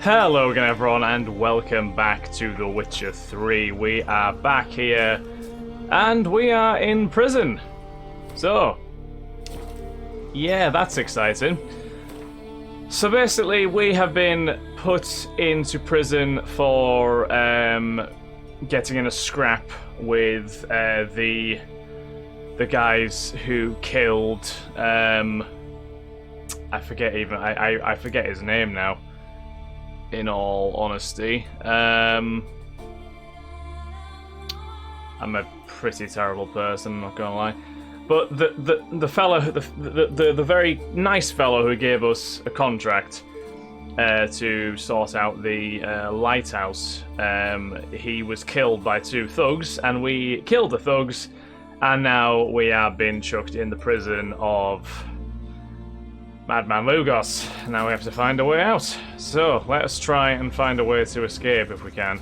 Hello again everyone and welcome back to The Witcher 3. We are back here and we are in prison. So, yeah, that's exciting. So basically we have been put into prison for getting in a scrap with the guys who killed I forget his name now. In all honesty, I'm a pretty terrible person, I'm not gonna lie. But the fellow, the very nice fellow who gave us a contract to sort out the lighthouse, he was killed by two thugs, and we killed the thugs, and now we have been chucked in the prison of Madman Lugos. Now we have to find a way out. So, let us try and find a way to escape if we can.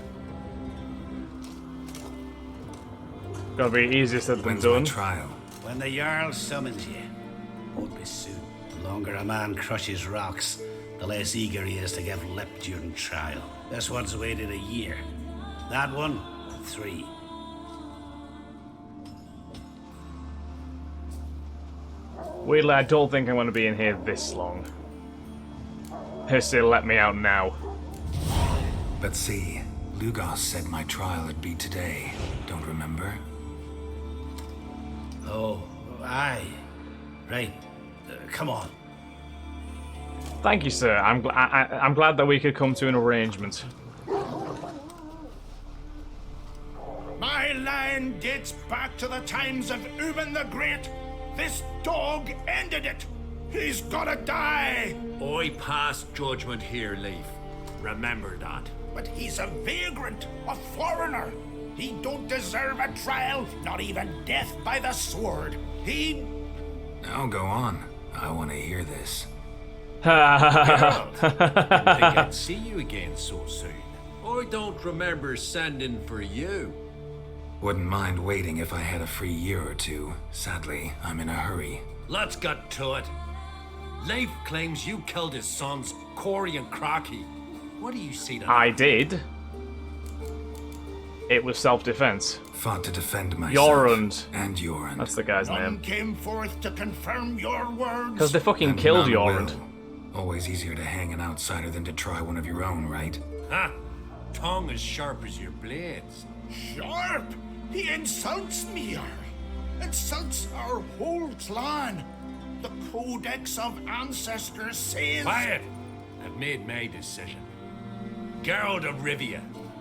Gonna be easier said than done. Trial? When the Jarl summons you. Won't be soon. The longer a man crushes rocks, the less eager he is to give lip during trial. This one's waited a year. That one, 3. Weirdly, I don't think I'm going to be in here this long. Still let me out now. But see, Lugos said my trial would be today. Don't remember? Oh, aye. Right. Come on. Thank you, sir. I'm glad that we could come to an arrangement. My line dates back to the times of Ubin the Great. This dog ended it. He's gotta die. I pass judgment here, Leif. Remember that. But he's a vagrant, a foreigner. He don't deserve a trial, not even death by the sword. He... Now go on. I want to hear this. Geralt, didn't think I'd see you again so soon. I don't remember sending for you. Wouldn't mind waiting if I had a free year or two. Sadly, I'm in a hurry. Let's get to it. Leif claims you killed his sons, Ciri and Crocky. What do you see to I did. It was self-defense. Fought to defend myself. Jorund. And Jorund. That's the guy's None name. came forth to confirm your words. Because they fucking And killed none Jorund. will. Always easier to hang an outsider than to try one of your own, right? Ha! Tongue as sharp as your blades. Sharp! He insults me, Jarl. Insults our whole clan. The Codex of Ancestors says... Quiet! I've made my decision. Geralt of Rivia,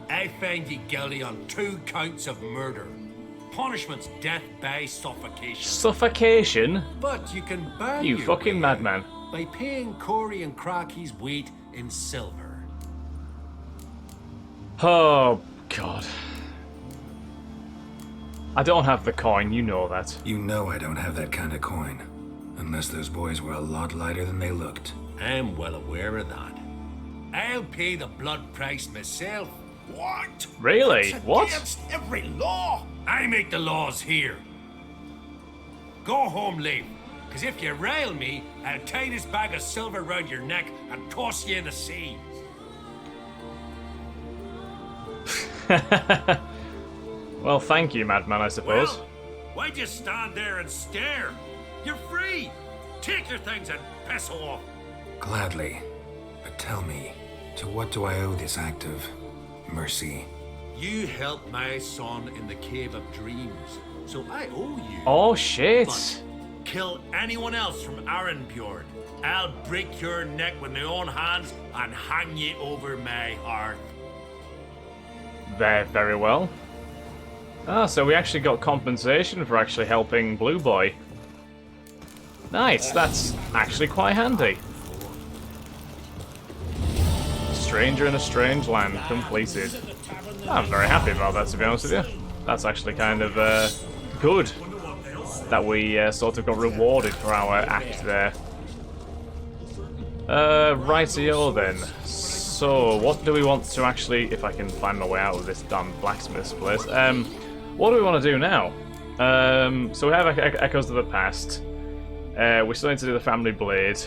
I find you guilty on 2 counts of murder. Punishment's death by suffocation. Suffocation? But you can buy You your fucking way madman. by paying Ciri and Crocky's weight in silver. Oh, God. I don't have the coin, you know that. You know I don't have that kind of coin. Unless those boys were a lot lighter than they looked. I'm well aware of that. I'll pay the blood price myself. What? Really? That's What? against every law. I make the laws here. Go home, Leif. Because if you rile me, I'll tie this bag of silver round your neck and toss you in the sea. Well, thank you, madman, I suppose. Well, why'd you stand there and stare? You're free. Take your things and piss off. Gladly. But tell me, to what do I owe this act of mercy? You helped my son in the Cave of Dreams, so I owe you. Oh, shit. But kill anyone else from Arenbjord. I'll break your neck with my own hands and hang you over my hearth. Very well. Ah, so we actually got compensation for actually helping Blue Boy. Nice, that's actually quite handy. Stranger in a Strange Land completed. I'm very happy about that, to be honest with you. That's actually kind of good that we sort of got rewarded for our act there. Rightio then. So, what do we want to actually, if I can find my way out of this damn blacksmith's place, what do we want to do now? So we have Echoes of the Past. We still need to do the Family Blade.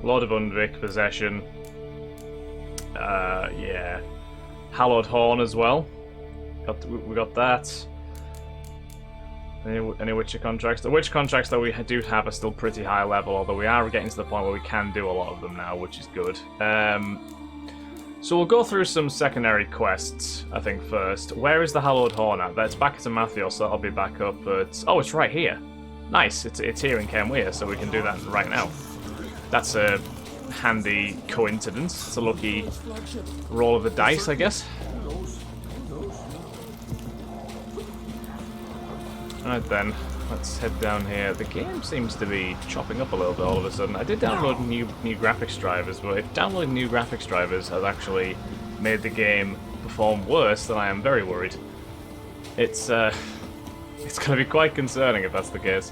Lord of Undvik, Possession. Yeah. Hallowed Horn as well. We got that. Any Witcher contracts? The Witcher contracts that we do have are still pretty high level, although we are getting to the point where we can do a lot of them now, which is good. So we'll go through some secondary quests, I think, first. Where is the Hallowed Horn at? That's back to Matthew, so that'll be back up at... Oh, it's right here. Nice, it's here in Kenweir, so we can do that right now. That's a handy coincidence. It's a lucky roll of the dice, I guess. Right then, let's head down here. The game seems to be chopping up a little bit all of a sudden. I did download new graphics drivers, but if downloading new graphics drivers has actually made the game perform worse, then I am very worried. It's going to be quite concerning if that's the case.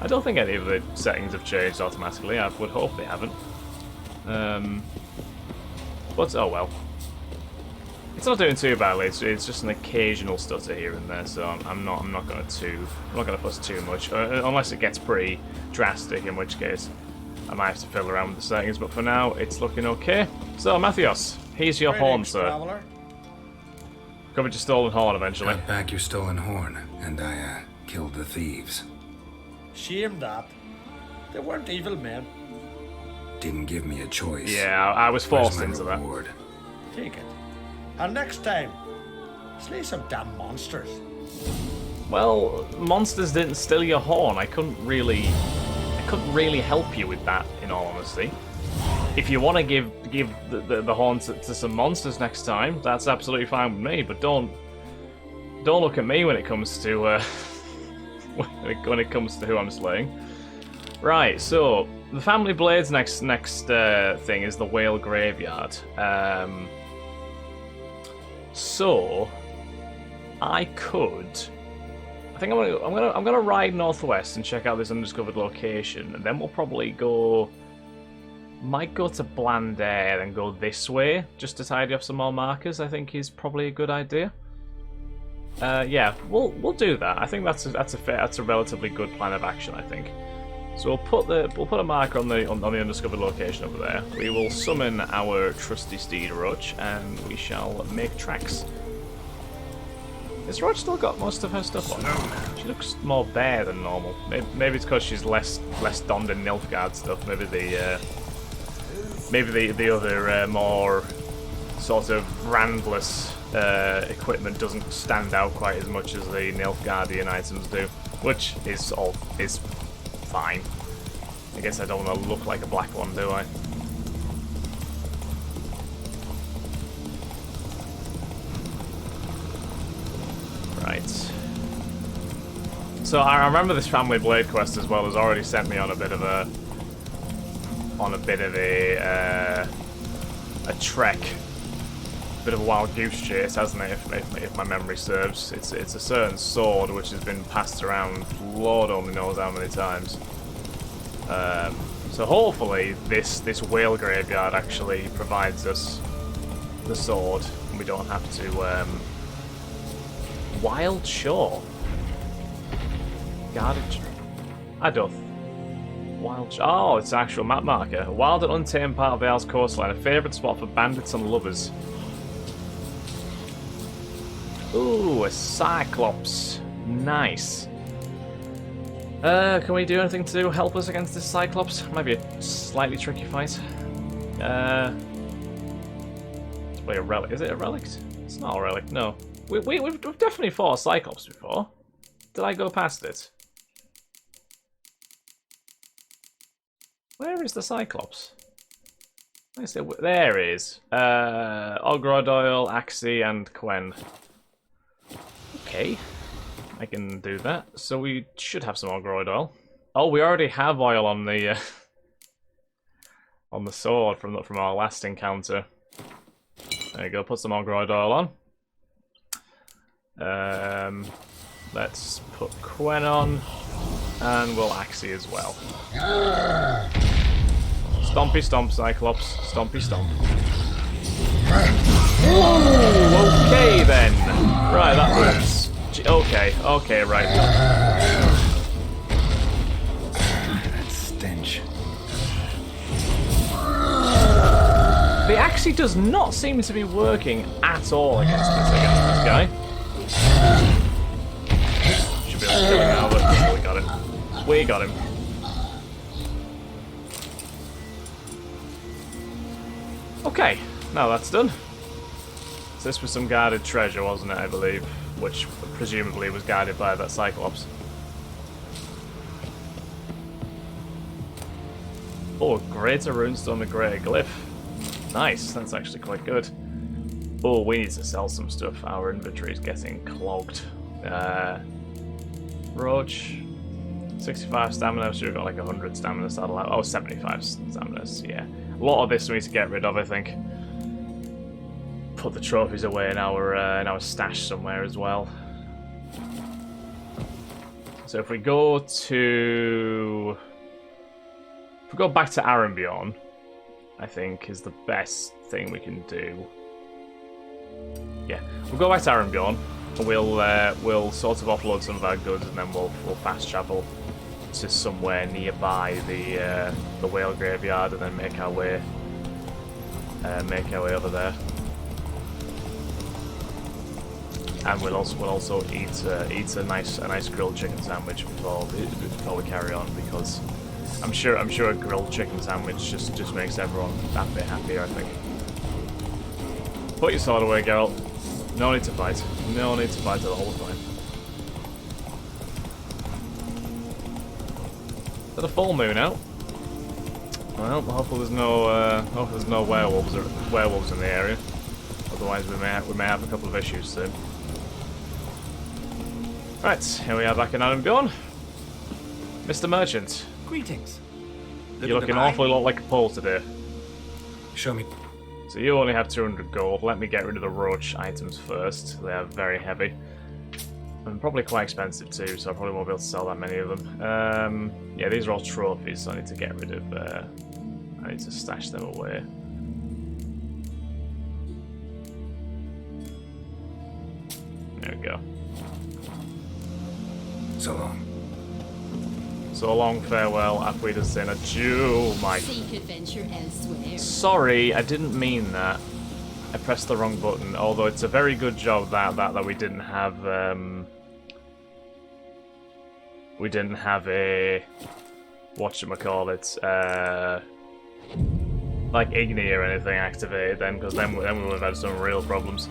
I don't think any of the settings have changed automatically. I would hope they haven't. But oh well. It's not doing too badly. It's just an occasional stutter here and there, so I'm not gonna fuss too much unless it gets pretty drastic, in which case I might have to fiddle around with the settings. But for now, it's looking okay. So Mathios, here's your horn, sir. Traveler. Covered your stolen horn eventually. Got back your stolen horn, and I killed the thieves. Shame that. They weren't evil men. Didn't give me a choice. Yeah, I was Where's forced my into that. reward? Take it. And next time, slay some damn monsters. Well, monsters didn't steal your horn. I couldn't really help you with that, in all honesty. If you want to give the horn to some monsters next time, that's absolutely fine with me. But don't look at me when it comes to when it comes to who I'm slaying. Right. So the Family Blade's next thing is the Whale Graveyard. So I think I'm gonna ride northwest and check out this undiscovered location, and then we'll probably might go to Blandair and go this way just to tidy up some more markers. I think is probably a good idea. Yeah, we'll do that. I think that's a relatively good plan of action, I think. So we'll put a marker on the undiscovered location over there. We will summon our trusty steed Roach, and we shall make tracks. Has Roach still got most of her stuff on? She looks more bare than normal. Maybe it's because she's less donned in Nilfgaard stuff. Maybe the other more sort of brandless equipment doesn't stand out quite as much as the Nilfgaardian items do, which is fine. I guess I don't want to look like a black one, do I? Right. So I remember this Family Blade quest as well has already sent me on a bit of a trek, a bit of a wild goose chase, hasn't it? If my memory serves, it's a certain sword which has been passed around, Lord only knows how many times. So hopefully this Whale Graveyard actually provides us the sword, and we don't have to. Wild Shore. Guarded. I don't. Wild. Oh, it's an actual map marker. A wild and untamed part of Vale's coastline, a favourite spot for bandits and lovers. Ooh, a Cyclops. Nice. Can we do anything to help us against this Cyclops? Might be a slightly tricky fight. It's probably a relic. Is it a relic? It's not a relic, no. We've definitely fought a Cyclops before. Did I go past it? Where is the Cyclops? There it is. Ogrodoil, Axie, and Quen. Okay. I can do that. So we should have some Ogrodoil. Oh, we already have oil on the sword from our last encounter. There you go. Put some Ogrodoil on. Let's put Quen on, and we'll Axie as well. Stompy stomp, Cyclops. Stompy stomp. Ooh, okay then. Right, that works. Okay, right. That stench. It actually does not seem to be working at all against this guy. Should be able to kill him now, but we got him. We got him. Okay, now that's done. So this was some guarded treasure, wasn't it, I believe? Which presumably was guarded by that Cyclops. Oh, greater runestone with greater glyph. Nice, that's actually quite good. Oh, we need to sell some stuff. Our inventory is getting clogged. Roach. 65 stamina, so we've got like 100 stamina saddle out. Oh, 75 stamina, yeah. A lot of this we need to get rid of, I think. Put the trophies away in our stash somewhere as well. So if we go to... If we go back to Arenbjorn, I think is the best thing we can do. Yeah, we'll go back to Arenbjorn, and we'll sort of offload some of our goods, and then we'll fast travel to somewhere nearby the whale graveyard, and then make our way over there. And we'll also eat a nice grilled chicken sandwich before we carry on, because I'm sure a grilled chicken sandwich just makes everyone that bit happier, I think. Put your sword away, Geralt. No need to fight. No need to fight at all the time. Is that a full moon out? Well, hopefully there's no werewolves in the area. Otherwise, we may have a couple of issues soon. Right, here we are back in Arenbjorn. Mr. Merchant. Greetings. You look an awfully lot like a pole today. Show me. So you only have 200 gold. Let me get rid of the roach items first. They are very heavy. And probably quite expensive too, so I probably won't be able to sell that many of them. Yeah, these are all trophies, so I need to get rid of... I need to stash them away. There we go. So long. So long, farewell, Apwedasin, adieu, my... Seek adventure elsewhere. Sorry, I didn't mean that. I pressed the wrong button, although it's a very good job that we didn't have, we didn't have a... whatchamacallit, like Igni or anything activated then, because then we would have had some real problems.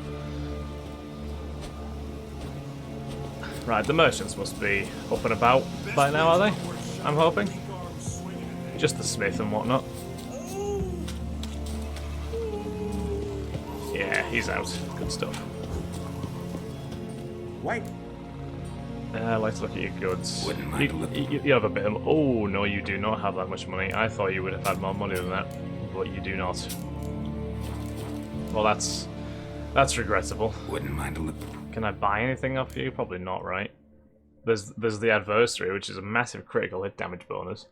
Right, the merchants must be up and about by now, are they? I'm hoping. Just the smith and whatnot. Yeah, he's out. Good stuff. Wait. Let's look at your goods. Wouldn't mind a little. You have a bit of... Oh, no, you do not have that much money. I thought you would have had more money than that, but you do not. Well, that's regrettable. Wouldn't mind a little. Can I buy anything off you? Probably not, right? There's the adversary, which is a massive critical hit damage bonus.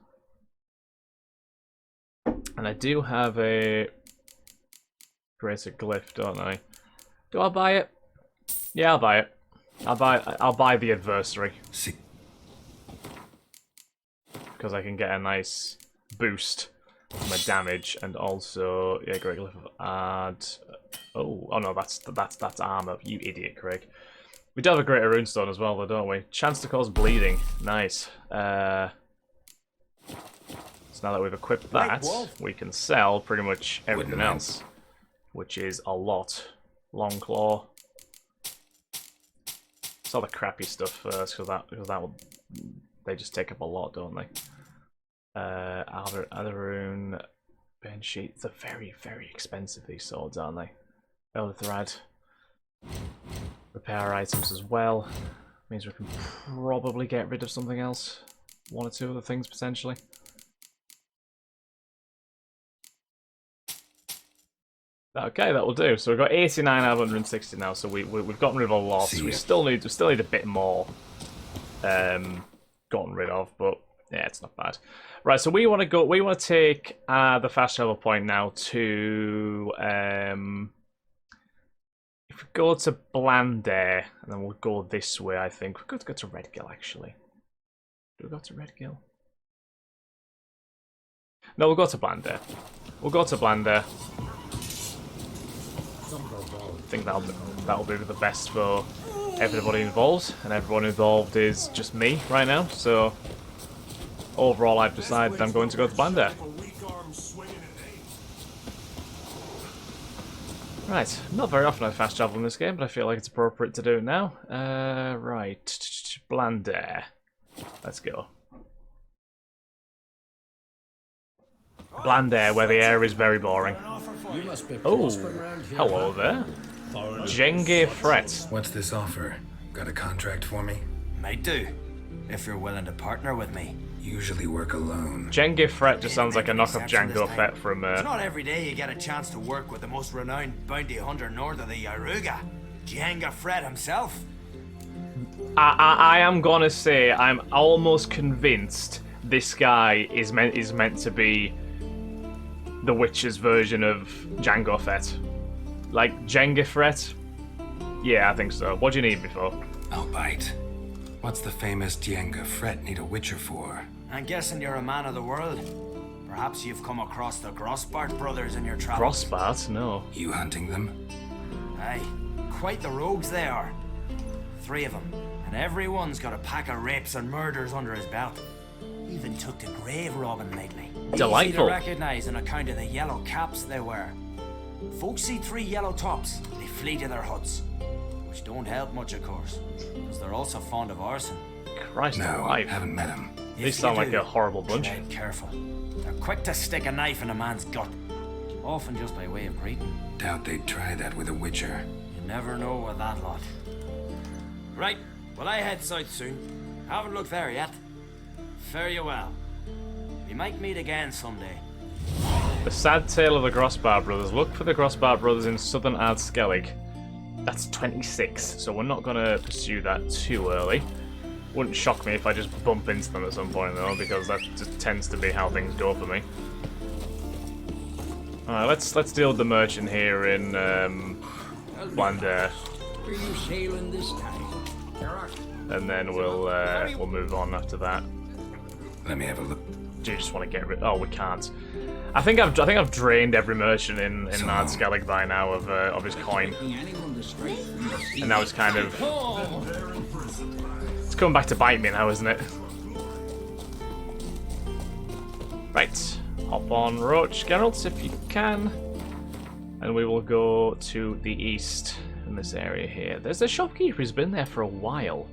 And I do have a greater glyph, don't I? Do I buy it? Yeah, I'll buy it. I'll buy the adversary. See. Because I can get a nice boost to my damage, and also great glyph of add. Oh no, that's armor. You idiot, Craig. We do have a greater runestone as well, though, don't we? Chance to cause bleeding. Nice. So now that we've equipped that, we can sell pretty much everything else, which is a lot. Long claw. Sell the crappy stuff first, because they just take up a lot, don't they? Otherune, Ben sheet. They're very, very expensive, these swords, aren't they? Elder thread. Repair items as well. Means we can probably get rid of something else. One or two other things potentially. Okay, that will do. So we've got 89 out of 160 now. So we've gotten rid of a lot. We still need a bit more gotten rid of, but yeah, it's not bad. Right, so we want to go. We want to take the fast travel point now to. If we go to Blandair, and then we'll go this way, I think. We're going to go to Redgill, actually. Do we go to Redgill? No, we'll go to Blandair. We'll go to Blandair. I think that'll be the best for everybody involved, and everyone involved is just me right now. So overall, I've decided I'm going to go to Ballad. Right, not very often I fast travel in this game, but I feel like it's appropriate to do it now. Right, Ballad. Let's go. Ballad, where the air is very boring. Oh, hello there. Yennefer. What's this offer? Got a contract for me? Might do, if you're willing to partner with me. Usually work alone. Yennefer just sounds like a knockoff Django Fett from... It's not every day you get a chance to work with the most renowned bounty hunter north of the Yaruga, Yennefer himself. I am gonna say I'm almost convinced this guy is meant to be the Witcher's version of Django Fett. Like Yennefer? Yeah, I think so. What do you need me for? I'll bite. What's the famous Yennefer need a Witcher for? I'm guessing you're a man of the world. Perhaps you've come across the Grossbart brothers in your travels. Grossbart? No. You hunting them? Aye, quite the rogues they are. 3 of them, and every one's got a pack of rapes and murders under his belt. Even took to grave robbing lately. Delightful. Easy to recognize on account of the yellow caps they wear. Folks see 3 yellow tops, they flee to their huts. Which don't help much, of course, because they're also fond of arson. Christ No, alive. haven't met him. They sound like a horrible bunch. Tread careful. They're quick to stick a knife in a man's gut, often just by way of greeting. Doubt they'd try that with a Witcher. You never know with that lot. Right, well I head south soon. Haven't looked there yet. Fare you well. We might meet again someday. The sad tale of the Grossbart brothers. Look for the Grossbart brothers in southern Skellige. That's 26, so we're not going to pursue that too early. Wouldn't shock me if I just bump into them at some point though, because that just tends to be how things go for me. Alright, let's deal with the merchant here in Ballad. Are you sailing this time? And then we'll move on after that. Let me have a look. Do you just want to get rid? Oh, we can't. I think I've drained every merchant in Skellige by now of his coin, and now it's kind of it's coming back to bite me now, isn't it? Right, hop on Roach Geralt if you can, and we will go to the east in this area here. There's a shopkeeper who's been there for a while.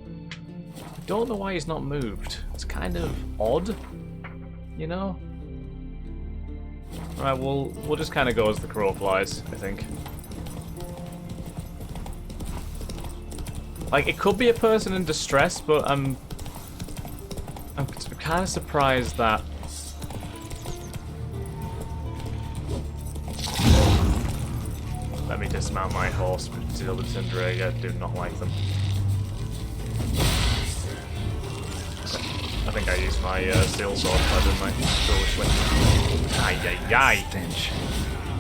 I don't know why he's not moved. It's kind of odd, you know. Alright, we'll just kind of go as the crow flies, I think. Like, it could be a person in distress, but I'm kind of surprised that... Let me dismount my horse, deal with Cinderega. I do not like them. I think I used my steel sword, didn't I? Foolishly. Ay, ay, ay. Stench.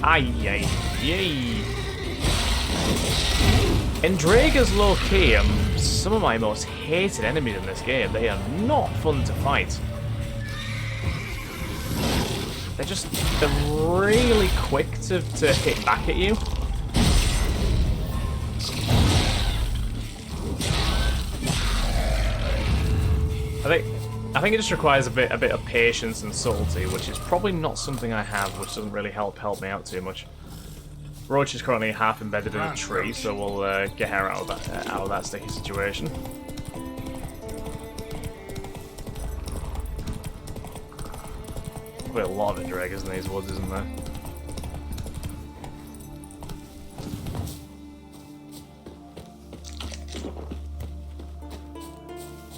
Ay, ay, ay. Endrega's low-key are some of my most hated enemies in this game. They are not fun to fight. They're really quick to hit back at you. I think it just requires a bit of patience and subtlety, which is probably not something I have, which doesn't really help me out too much. Roach is currently half embedded in a tree, so we'll get her out of that sticky situation. Probably a lot of Endregas in these woods, isn't there?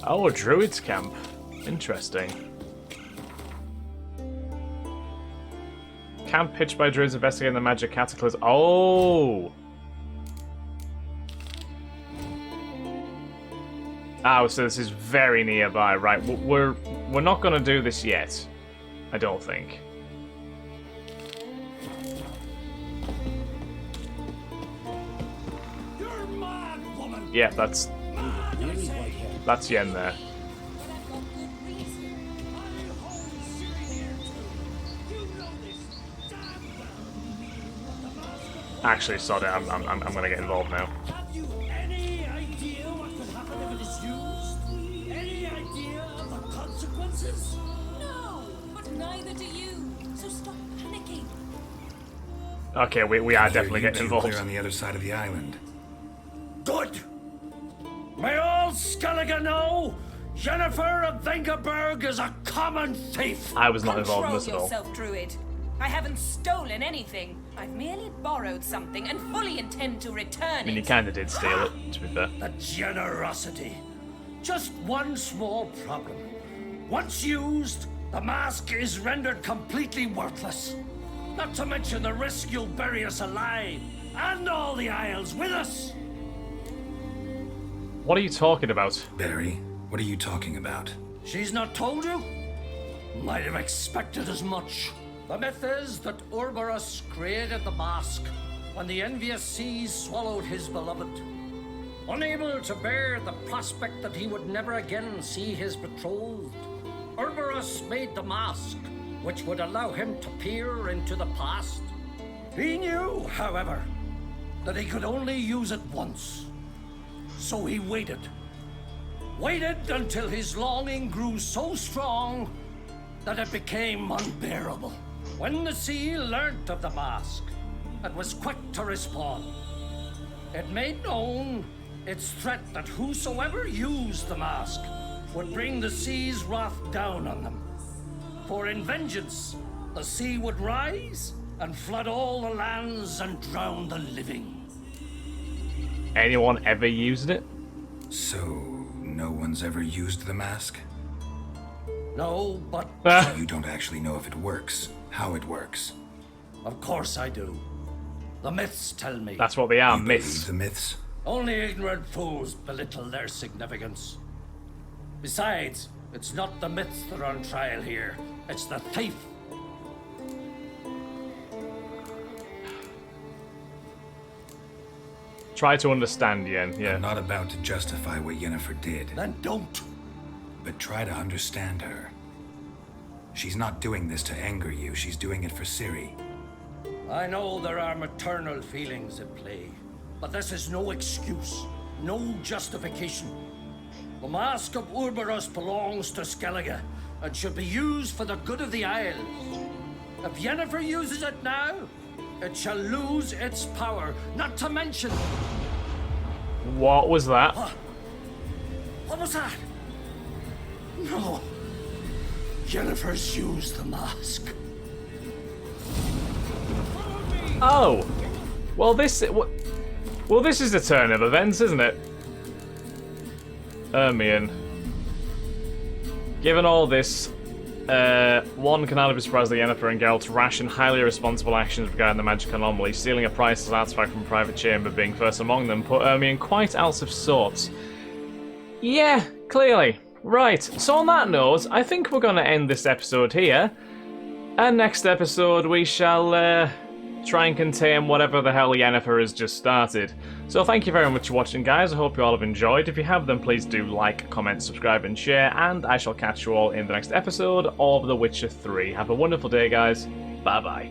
Oh, a druid's camp. Interesting. Camp pitched by druids investigating the magic cataclysm. Oh! Oh, so this is very nearby, right? We're not going to do this yet. I don't think. Yeah, that's Yen there. Actually, sorry, I'm gonna get involved now. Have you any idea what could happen if it is used? Any idea of the consequences? No, but neither do you. So stop panicking. Okay, we are definitely You getting two involved. clear on the other side of the island. Good. May all Skellige know, Yennefer of Vengerberg is a common thief. I was not involved in Control this at all. yourself, Druid. I haven't stolen anything. I've merely borrowed something and fully intend to return I mean, you it. kind of did steal it, to be fair. The generosity. Just one small problem. Once used, the mask is rendered completely worthless. Not to mention the risk you'll bury us alive, and all the Isles with us. What are you talking about? Barry, what are you talking about? She's not told you? Might have expected as much. The myth is that Urberus created the mask when the envious seas swallowed his beloved. Unable to bear the prospect that he would never again see his betrothed, Urberus made the mask, which would allow him to peer into the past. He knew, however, that he could only use it once. So he waited. Waited until his longing grew so strong that it became unbearable. When the sea learnt of the mask, it was quick to respond. It made known its threat that whosoever used the mask would bring the sea's wrath down on them. For in vengeance, the sea would rise and flood all the lands and drown the living. Anyone ever used it? So, no one's ever used the mask? No, but So you don't actually know if it works, how it works. of course I do. The myths tell me. That's what they are, You believe myths. the myths? Only ignorant fools belittle their significance. Besides, it's not the myths that are on trial here. It's the thief. Try to understand, Yen, yeah. I'm not about to justify what Yennefer did, Then don't. but try to understand her. She's not doing this to anger you, she's doing it for Ciri. I know there are maternal feelings at play, but this is no excuse, no justification. The mask of Urberus belongs to Skellige and should be used for the good of the Isles. If Yennefer uses it now, it shall lose its power, not to mention... What was that? What was that? No. Yennefer's used the mask. Oh! Well, this is the turn of events, isn't it? Ermion. Given all this, one can hardly be surprised that Yennefer and Geralt's rash and highly irresponsible actions regarding the magic anomaly, stealing a priceless artifact from a private chamber being first among them, put Ermion quite out of sorts. Yeah, clearly. Right, so on that note, I think we're going to end this episode here. And next episode we shall try and contain whatever the hell Yennefer has just started. So thank you very much for watching, guys. I hope you all have enjoyed. If you have, then please do like, comment, subscribe and share. And I shall catch you all in the next episode of The Witcher 3. Have a wonderful day, guys. Bye-bye.